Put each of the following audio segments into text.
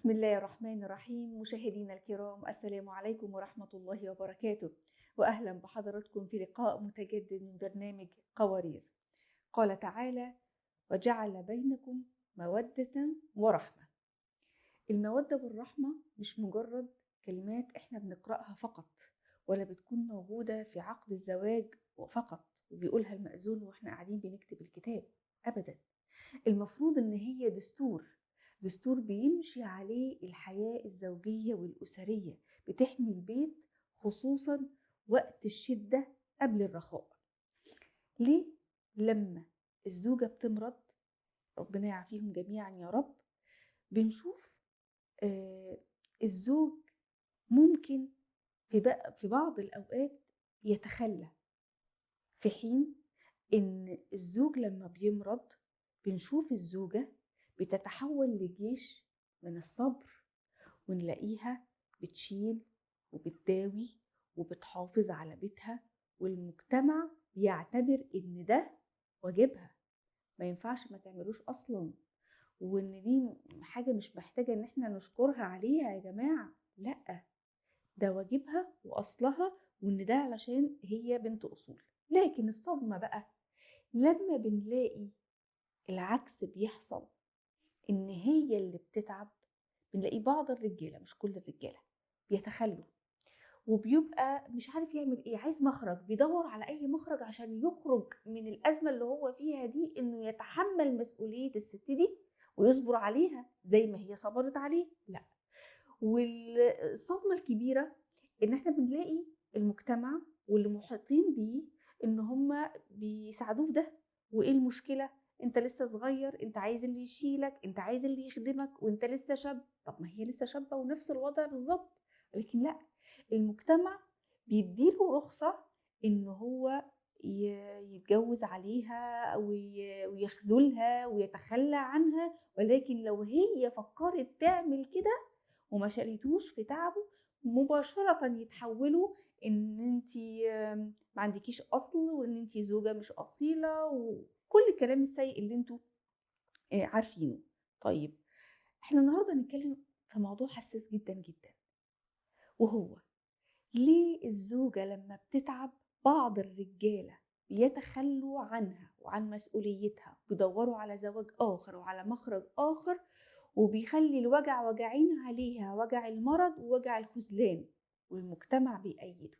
بسم الله الرحمن الرحيم. مشاهدينا الكرام، السلام عليكم ورحمة الله وبركاته، وأهلا بحضراتكم في لقاء متجدد من برنامج قوارير. قال تعالى: وجعل بينكم مودة ورحمة. المودة والرحمة مش مجرد كلمات احنا بنقرأها فقط، ولا بتكون موجودة في عقد الزواج فقط وبيقولها المأذون واحنا قاعدين بنكتب الكتاب. أبدا، المفروض ان هي دستور بيمشي عليه الحياة الزوجية والأسرية، بتحمي البيت خصوصا وقت الشدة قبل الرخاء. ليه؟ لما الزوجة بتمرض، ربنا يعافيهم جميعا يا رب، بنشوف الزوج ممكن في بعض الأوقات يتخلى، في حين إن الزوج لما بيمرض بنشوف الزوجة بتتحول لجيش من الصبر، ونلاقيها بتشيل وبتداوي وبتحافظ على بيتها، والمجتمع بيعتبر إن ده واجبها، ما ينفعش ما تعملوش أصلا، وإن دي حاجة مش محتاجة إن احنا نشكرها عليها يا جماعة. لأ، ده واجبها وأصلها، وإن ده علشان هي بنت أصول. لكن الصدمة بقى لما بنلاقي العكس بيحصل، إن هي اللي بتتعب. بنلاقي بعض الرجالة، مش كل الرجالة، بيتخلوا وبيبقى مش عارف يعمل ايه، عايز مخرج، بيدور على اي مخرج عشان يخرج من الازمة اللي هو فيها دي، انه يتحمل مسؤولية الست دي ويصبر عليها زي ما هي صبرت عليه. لا، والصدمة الكبيرة ان احنا بنلاقي المجتمع واللي محيطين بيه ان هم بيساعدوه في ده. وايه المشكلة؟ انت لسه صغير، انت عايز اللي يشيلك، انت عايز اللي يخدمك، وانت لسه شاب. طب ما هي لسه شابة ونفس الوضع بالظبط. لكن لا، المجتمع بيديله رخصة ان هو يتجوز عليها ويخذلها ويتخلى عنها. ولكن لو هي فكرت تعمل كده وما شاركتوش في تعبه، مباشرة يتحولوا ان انت ما عندكيش اصل، وان انت زوجة مش اصيلة، وكل الكلام السيء اللي انتوا عارفينه. طيب، احنا النهاردة هنتكلم في موضوع حساس جدا جدا، وهو ليه الزوجة لما بتتعب بعض الرجالة بيتخلوا عنها وعن مسؤوليتها، بيدوروا على زواج آخر وعلى مخرج آخر، وبيخلي الوجع وجعين عليها، وجع المرض ووجع الخذلان، والمجتمع بيأيده.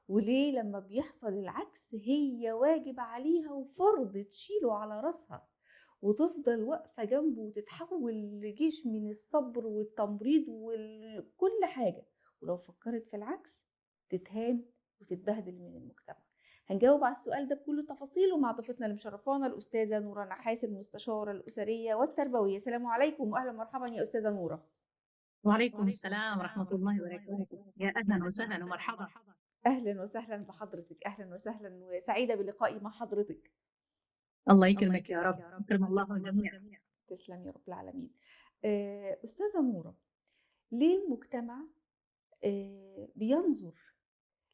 وليه لما بيحصل العكس هي واجب عليها وفرض تشيله على راسها، وتفضل واقفة جنبه، وتتحول لجيش من الصبر والتمريض وكل حاجة، ولو فكرت في العكس تتهان وتتبهدل من المجتمع. هنجاوب على السؤال ده بكل تفاصيله مع ضيفتنا اللي مشرفانا، الأستاذة نورة نحاس، المستشارة الأسرية والتربوية. السلام عليكم وأهلا مرحبا يا أستاذة نورة. وعليكم السلام ورحمة الله وبركاته. يا أهلا وسهلا ومرحبا. أهلا وسهلا بحضرتك، أهلا وسهلا، وسعيدة بلقائي مع حضرتك. الله يكرمك يا رب، يكرم الله الجميع. تسلم يا رب العالمين. أستاذة نورة، ليه المجتمع بينظر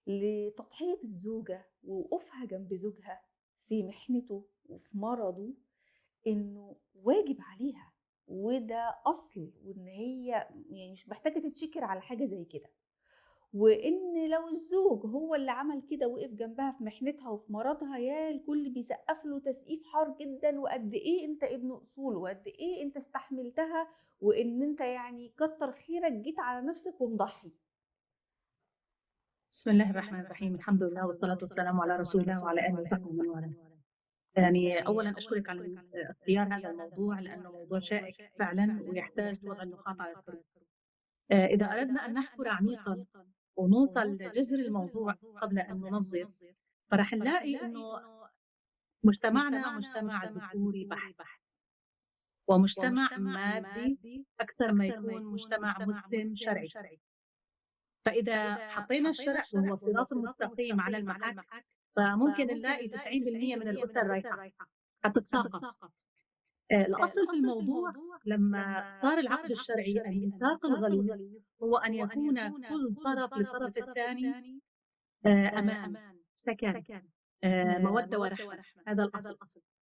لتضحية الزوجة ووقوفها جنب زوجها في محنته وفي مرضه إنه واجب عليها، وده أصل، وإن هي يعني مش محتاجة تتشكر على حاجة زي كده، وإن لو الزوج هو اللي عمل كده وقف جنبها في محنتها وفي مرضها، يا الكل بيسقف له تسقيف حار جدا، وقد إيه أنت ابن أصول، وقد إيه أنت استحملتها، وإن أنت يعني كتر خيرك جيت على نفسك ومضحي. بسم الله الرحمن الرحيم، الحمد لله والصلاة والسلام على رسول الله وعلى آله وصحبه ومن والاه. يعني أولا أشكرك على اختيار هذا الموضوع، لأنه موضوع شائك فعلا ويحتاج وضع النقاط على الحروف. إذا أردنا أن نحفر عميقا ونوصل لجذر الموضوع قبل أن ننظر، فرح نلاقي أنه مجتمعنا مجتمع ذكوري بحت، ومجتمع مادي أكثر ما يكون مجتمع مسلم شرعي. فإذا حطينا الشرع وهو الصراط المستقيم على المحك، فممكن نلاقي 90% من الأسر رايحة حتتساقط. الأصل في الموضوع لما صار العقد الشرعي الميثاق الغليظ هو أن يكون كل طرف للطرف الثاني أمان، سكن، مودة ورحمة. هذا الأصل.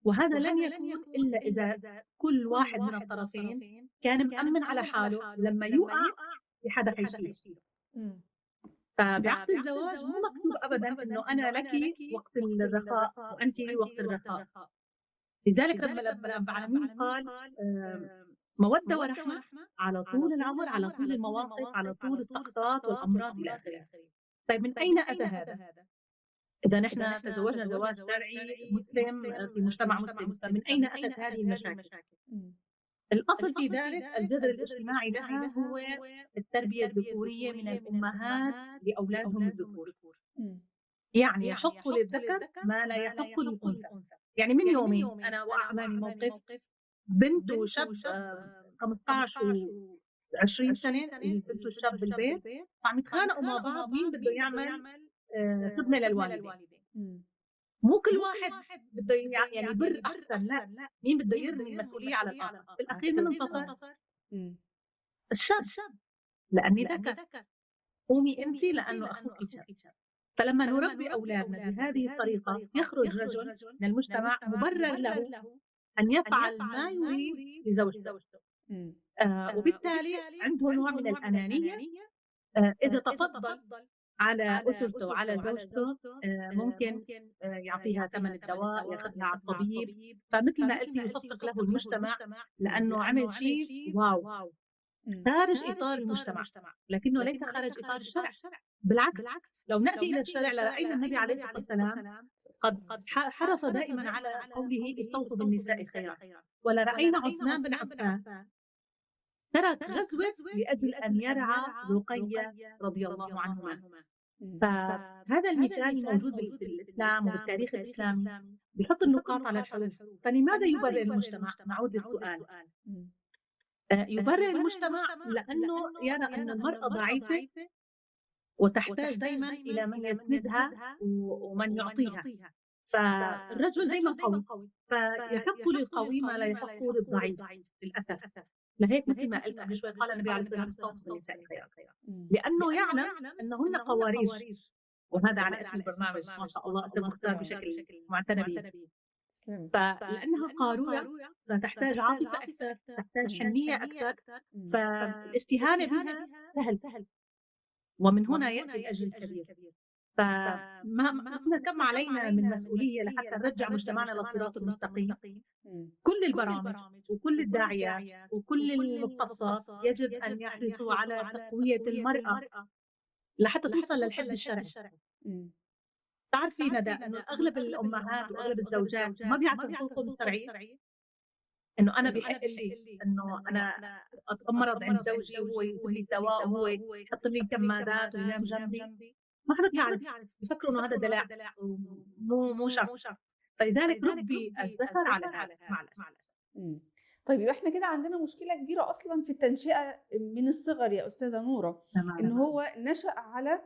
وهذا لن يكون إلا إذا كل واحد من الطرفين كان مأمن على حاله، ولمّا يوقع في حدا حيشيله. إمم. فبعقد الزواج مو مكتوب أبدًا إنه أنا لكِ وقت الرخاء وأنتِ وقت الرخاء. لذلك رب العالمين قال مودة ورحمة على طول العمر، على طول المواقف، على طول السقطات والأمراض إلى آخره. طيب من أين أتى هذا؟ إذا نحن تزوجنا زواج شرعي مسلم في مجتمع مسلم، فمن أين أتت هذه المشاكل؟ إمم. الأصل في ذلك الجذر الاجتماعي لها هو التربية الذكورية من الأمهات لأولادهم الذكور. إمم. يعني يحق للذكر ما لا يحق للأنثى. يعني من يومين أنا وقع أمامي موقف بنت وشاب 15 و20 سنة، البنت والشاب بالبيت وعم يتخانقوا مع بعض مين بده يعمل خدمة للوالدين. إمم. مو كل واحد بده يعني يبر أحسن، لأ، مين بده يرمي المسؤولية على الآخر. بالأخير من انتصر؟ إمم. الشاب، لأني ذكر. قومي أنتِ لأنه أخوكِ شاب. فلما نربي أولادنا بهذه الطريقة يخرج رجل من المجتمع مبرر له أن يفعل ما يريد لزوجته. إمم. وبالتالي عنده نوع من الأنانية. إذا تفضل على أسرته وعلى زوجته ممكن يعطيها ثمن الدواء، ياخذها على الطبيب. فمثل ما قلتِ يصفق له المجتمع لأنه عمل شيء واو خارج إطار المجتمع، لكنه ليس خارج إطار الشرع. بالعكس، لو نأتي إلى الشرع لرأينا النبي عليه الصلاة والسلام قد حرص دائما على قوله استوصوا بالنساء خيرا. ولرأينا عثمان بن عفان ترك غزوة لأجل أن يرعى رقية رضي الله عنهما. إمم. فهذا المثال موجود بالإسلام وبالتاريخ الإسلامي بيحط النقاط على الحروف. فلماذا يبرر المجتمع؟ نعود للسؤال. إمم. يبرر المجتمع لأنه يرى أن المرأة ضعيفة وتحتاج دايما إلى من يسندها ومن يعطيها. فالرجل دايما قوي، فيحق للقوي ما لا يحق للضعيف للأسف. لهيك مثل ما قلت قبل شوي قال النبي عليه الصلاة والسلام استوصوا بالنساء خيرا، لأنه يعلم أنهن قوارير. وهذا على اسم البرنامج ما شاء الله، اسم مختار بشكل معتنى به. فلأنها قارورة فتحتاج عاطفة أكثر، تحتاج حنية أكثر، فالاستهانة بها سهل. ومن هنا يأتي الأجر الكبير. فما كم علينا من مسؤولية لحتى نرجع مجتمعنا للصراط المستقيم. كل البرامج وكل الداعيات وكل المختصات يجب أن يحرصوا على تقوية المرأة لحتى توصل للحد الشرعي. تعرفي ندى أنه أغلب الأمهات وأغلب الزوجات ما بيعرفوا حقوقهم الشرعية، إنه أنا بحق لي إنه أنا أتمرض عند زوجي وهو يكتب لي دواء وهو يحط لي كمادات وينام جنبي. ما حدا بيعرف، بيفكروا إنه هذا دلع مو شرط. فلذلك ربي الذكر على هذا مع الأسف. طيب يبقى إحنا كده عندنا مشكلة كبيرة أصلًا في التنشئة من الصغر يا أستاذة نورة، إن هو نشأ على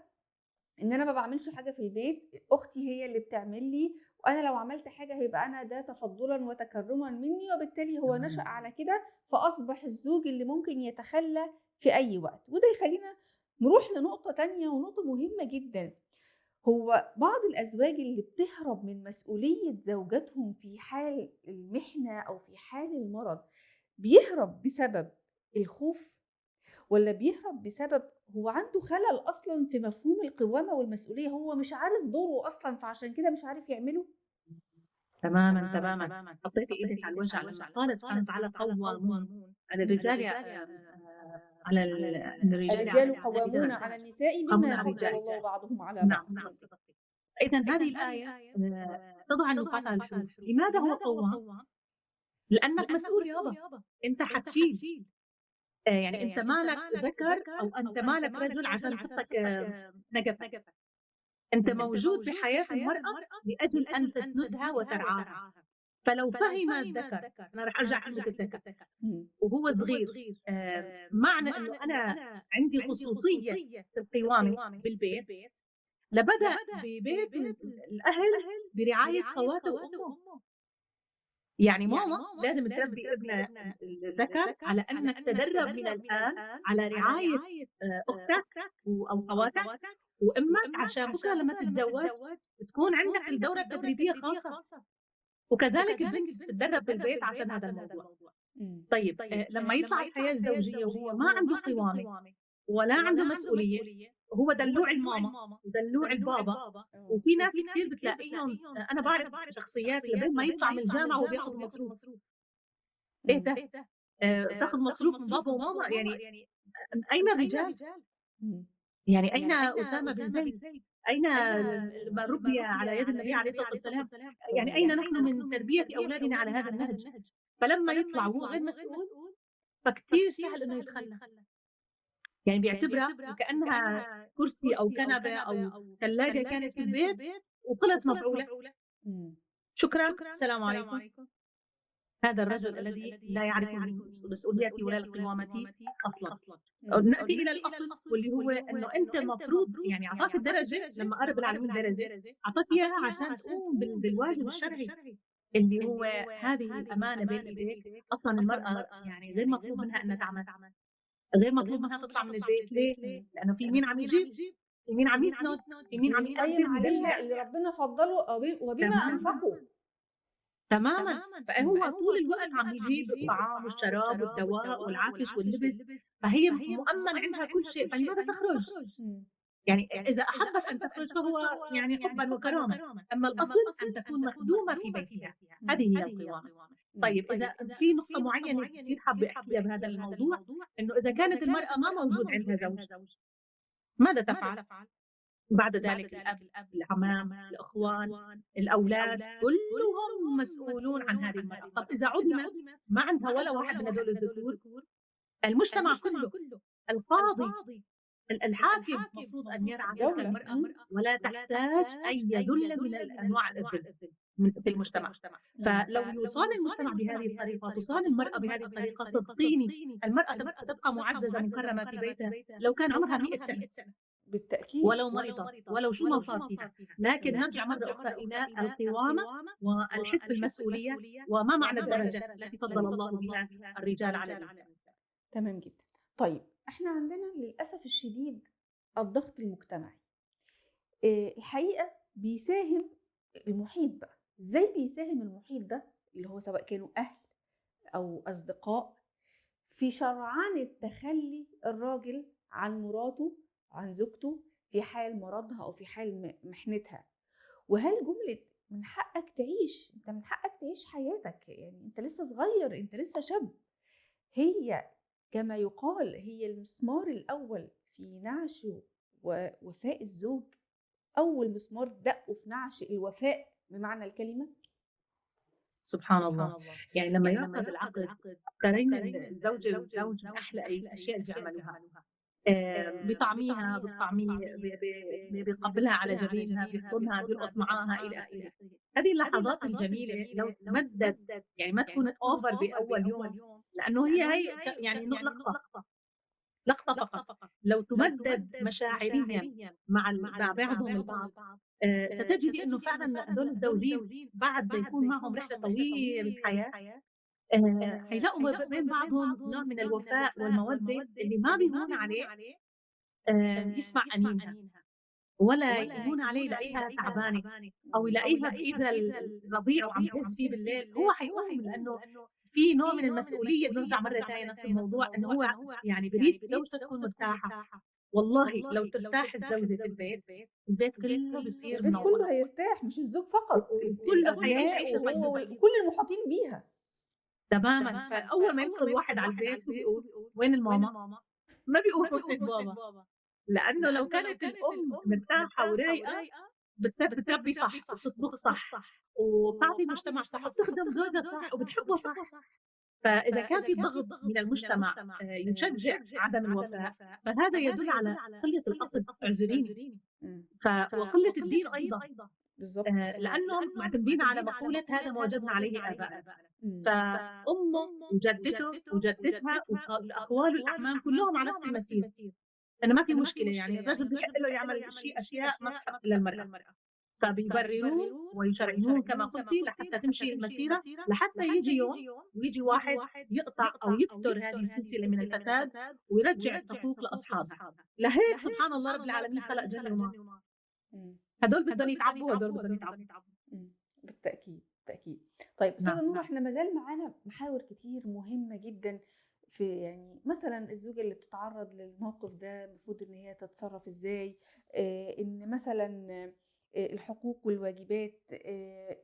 إن أنا ما باعملش حاجة في البيت، أختي هي اللي بتعمل لي، وأنا لو عملت حاجة هيبقى أنا ده تفضُّلًا وتكرُّمًا منّي، وبالتالي هو نشأ على كده، فأصبح الزوج اللي ممكن يتخلّى في أي وقت. وده يخلّينا نروح لنقطة تانية ونقطة مهمة جدًا، هو بعض الأزواج اللي بتهرب من مسؤولية زوجاتهم في حال المحنة أو في حال المرض، بيهرب بسبب الخوف والّا بيهرب بسبب هو عنده خلل أصلًا في مفهوم القوامة والمسؤولية، هو مش عارف دوره أصلًا فعشان كده مش عارف يعمله؟ تمامًا. حطيتِ إيدِك على الوجع لمّا قال سبحانه وتعالى قوامون على الرجال على إن الرجال الرجال قوامون على النساء قوامون بما على فضّل الرجال. الله بعضهم على نعم بعض. صدقتِ. إذًا هذه الآية تضع النقاط على الحروف. لماذا هو قوّام؟ لأنك مسؤول يابا، أنت حتشيل. يعني أنت ما لك ذكر أو أنت ما لك رجل عشان يحطك نجفة. أنت موجود بحياة المرأة لأجل أن تسندها وترعاها. فلو فهم الذكر، أنا رح أرجع كلمة الذكر وهو صغير، معنى إنه أنا عندي خصوصية في القوامة بالبيت، لبدأ ببيت الأهل برعاية خواته وأمه. يعني ماما لازم تربي ابنها الذكر على أنك تدرب من الآن على رعاية أختك أو خواتك وأمك، عشان بكرة لما تتزوج تكون عندك الدورة التدريبية خاصة. وكذلك البنت بتتدرب بالبيت عشان هذا الموضوع. إمم. طيب لمّا يطلع الحياة الزوجية وهو ما عنده قوامة ولا عنده مسؤولية، هو دلوع الماما ودلوع البابا، آه. وفي ناس كتير بتلاقيهم أنا باعرف شخصيات لبين ما يطلع من الجامعة وهو بياخد مصروف. إيه إمم. ده؟ بتاخد مصروف من بابا وماما، يعني أين الرجال؟ إمم. يعني أين أسامة بن زيد؟ أين من رُبِّي على يد النبي عليه الصلاة والسلام؟ صلى يعني الله أين عليه نحن وسلم. من تربية أولادنا على هذا النهج؟ فلمّا يطلع وهو غير مسؤول، فكتير سهل إنه يتخلّى، يعني بيعتبرها وكأنها كرسي أو كنبة أو ثلاجة كانت في البيت وصلت مفعولة، إمم. شكرًا، السلام عليكم. هذا الرجل الذي لا يعرف المسؤولية ولا القوامة أصلًا. إمم. نأتي إلى الأصل واللي هو إنه أنت مفروض يعني أعطاك الدرجة لمّا رب العالمين درجة، أعطاك إياها عشان تقوم بالواجب الشرعي، اللي هو هذه الأمانة بين إيديك. أصلًا المرأة يعني غير مطلوب منها إنها تعمل، غير مطلوب منها تطلع من البيت، ليه؟ إمم. لأنه في مين عم يجيب، في مين عم يسند، في مين عم بيقيّم يقدّم عليها يدلّع. اللي ربنا فضّله وبما تمامًا. أنفقوا. تمامًا، إمم. فهو طول الوقت عم يجيب الطعام والشراب والدواء والعفش واللبس، فهي مؤمّن عندها كل شيء، فلماذا تخرج؟ إمم. يعني إذا أحبّت أن تخرج فهو يعني حُبًا وكرامة، أمّا الأصل أن تكون مخدومة في بيتها، إمم. هذه هي القوامة. إمم. طيب إذا في نقطة معيّنة كتير حابّة أحكيها بهذا الموضوع، إنه إذا كانت المرأة ما موجود عندها زوج، ماذا تفعل؟ بعد ذلك الأب، العمام، الأخوان، الأولاد، كلّهم مسؤولون عن هذه المرأة. طَب إذا عُدمت ما عندها ولا واحد من هدول الذكور، المجتمع كلّه، القاضي، الحاكم مفروض أن يرعى تلك الدولة. المرأة ولا تحتاج أي ذُل من أنواع الذل في المجتمع. إمم. فلو يُصان المجتمع بهذه الطريقة، تُصان المرأة بهذه الطريقة، صدقيني المرأة ستبقى مُعزّزة مكرمة في بيتها لو كان عمرها 100 سنة. بالتأكيد. ولو مرضت، ولو شو ما صار فيها، لكن إمم. نرجع مرة أخرى إلى القوامة والحس بالمسؤولية وما معنى الدرجة التي فضّل إمم. الله بها الرجال على النساء. تمام جدًا. طيب إحنا عندنا للأسف الشديد الضغط المجتمعي. الحقيقة بيساهم المحيط بقى، إزاي بيساهم المحيط ده اللي هو سواء كانوا أهل أو أصدقاء في شرعان التخلّي الراجل عن مراته، عن زوجته في حال مرضها أو في حال محنتها. وهل جملة من حقك تعيش، أنت من حقك تعيش حياتك، يعني أنت لسه صغير، أنت لسه شاب، هي كما يقال هي المسمار الأول في نعش ووفاء الزوج، أول مسمار دقه في نعش الوفاء بمعنى الكلمة؟ سبحان الله. يعني لمّا يُعقد العقد ترين الزوجة والزوج من أحلى الأشياء اللي بيعملوها، بيطعميها، بتطعميه، بيقبّلها على جبينها، بيحضنها، بيرقص معاها إلى آخره. هذه اللحظات الجميلة لو تمدّد، يعني ما تكون over بأول يوم، لأنه هي يعني لقطة فقط. لو تُمدّد مشاعريًا مع بعضهم البعض، ستجدي إنه فعلًا هدول الزوجين بعد يكون معهم رحلة طويلة بالحياة، حيلاقوا بين بعضهم نوع من الوفاء والمودة اللي ما بيهون عليه يسمع أنينها، ولا يهون عليه يلاقيها تعبانة أو يلاقيها بإيدها الرضيع وعم تهز فيه بالليل، هو حيقوم لأنه في نوع من المسؤولية. بنرجع مرة تانية نفس الموضوع إنه هو يعني بيريد زوجته تكون مرتاحة. والله لو ترتاح الزوجة في البيت، البيت كله بيصير البيت منور كله هيرتاح، مش الزوج فقط، وكله حيعيش الأبناء عيشة وهو طيبة. وكل المحاطين بيها. تمامًا. فأول ما يدخل واحد على البيت شو بيقول؟ وين الماما؟ ما بيقول وين البابا، لأنه لو كانت الأم مرتاحة ورايقة بتربي صح وبتطبخ صح وبتعطي المجتمع صح وبتخدم زوجها صح وبتحبه صح. فإذا كان في ضغط من المجتمع يشجع عدم الوفاء، فهذا يدل على قلة الأصل، اعذريني، إمم. وقلة الدين أيضًا. بالضبط. لأنهم معتمدين على مقولة هذا ما وجدنا عليه آباءنا. إمم. فأمه وجدته وجدتها الأخوال والأعمام كلّهم على نفس المسير، إنه ما في مشكلة، يعني الرجل بيحق له يعمل أشياء ما بتحق للمرأة، فبيبرروه ويشرعنوه كما قلتِ لحتى تمشي المسيرة، لحتى ييجي يوم وييجي واحد يقطع أو يبتر هذه السلسلة من الفساد ويرجّع الحقوق لأصحابها. لهيك سبحان الله رب العالمين خلق جنة ونار. إمم. هدول بدّن يتعبوا وهدول بدّن يتعبوا. إمم. بالتأكيد. بالتأكيد. طيب أستاذة نعم، نورة، إحنا ما زال معانا محاور كتير مهمة جدًا، في يعني مثلًا الزوجة اللي بتتعرّض للموقف ده المفروض إن هي تتصرّف إزاي، إن مثلًا الحقوق والواجبات،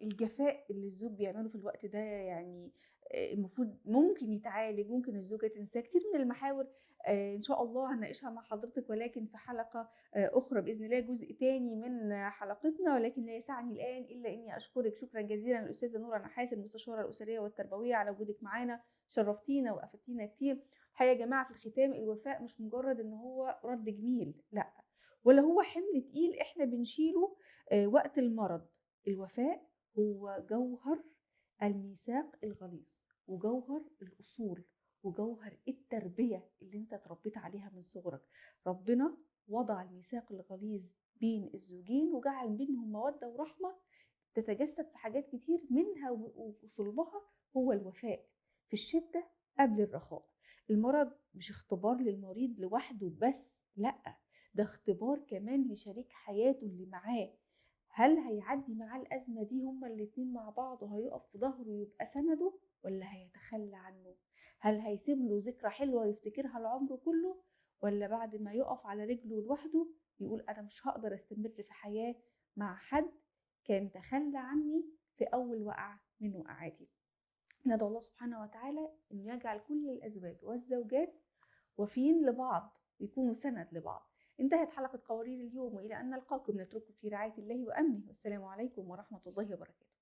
الجفاء اللي الزوج بيعمله في الوقت ده يعني المفروض ممكن يتعالج، ممكن الزوجة تنساه، كتير من المحاور إن شاء الله هنناقشها مع حضرتك، ولكن في حلقة أخرى بإذن الله، جزء تاني من حلقتنا. ولكن لا يسعني الآن إلا إني أشكرِك شكرًا جزيلًا الأستاذة نورة نحاس، المستشارة الأسرية والتربوية، على وجودِك معانا، شرفتينا وأفدتينا كتير. الحقيقة يا جماعة في الختام، الوفاء مش مجرد إن هو رد جميل، لأ، ولا هو حمل تقيل إحنا بنشيله وقت المرض. الوفاء هو جوهر الميثاق الغليظ، وجوهر الأصول، وجوهر التربية اللي أنت اتربيت عليها من صغرك. ربنا وضع الميثاق الغليظ بين الزوجين وجعل بينهم مودة ورحمة تتجسد في حاجات كتير، منها وفي صلبها هو الوفاء في الشدة قبل الرخاء. المرض مش اختبار للمريض لوحده بس، لأ، ده اختبار كمان لشريك حياته اللي معاه. هل هيعدي معاه الأزمة دي هما الاتنين مع بعض وهيقف في ظهره ويبقى سنده، ولا هيتخلى عنه؟ هل هيسيب له ذكرى حلوة يفتكرها العمر كله، ولا بعد ما يقف على رجله لوحده يقول أنا مش هقدر أستمر في حياة مع حد كان تخلى عني في أول وقعة من وقعاتي؟ ندعو الله سبحانه وتعالى أن يجعل كل الأزواج والزوجات وفيين لبعض، ويكونوا سند لبعض. انتهت حلقة قوارير اليوم، وإلى أن نلقاكم نترككم في رعاية الله وأمنه، والسلام عليكم ورحمة الله وبركاته.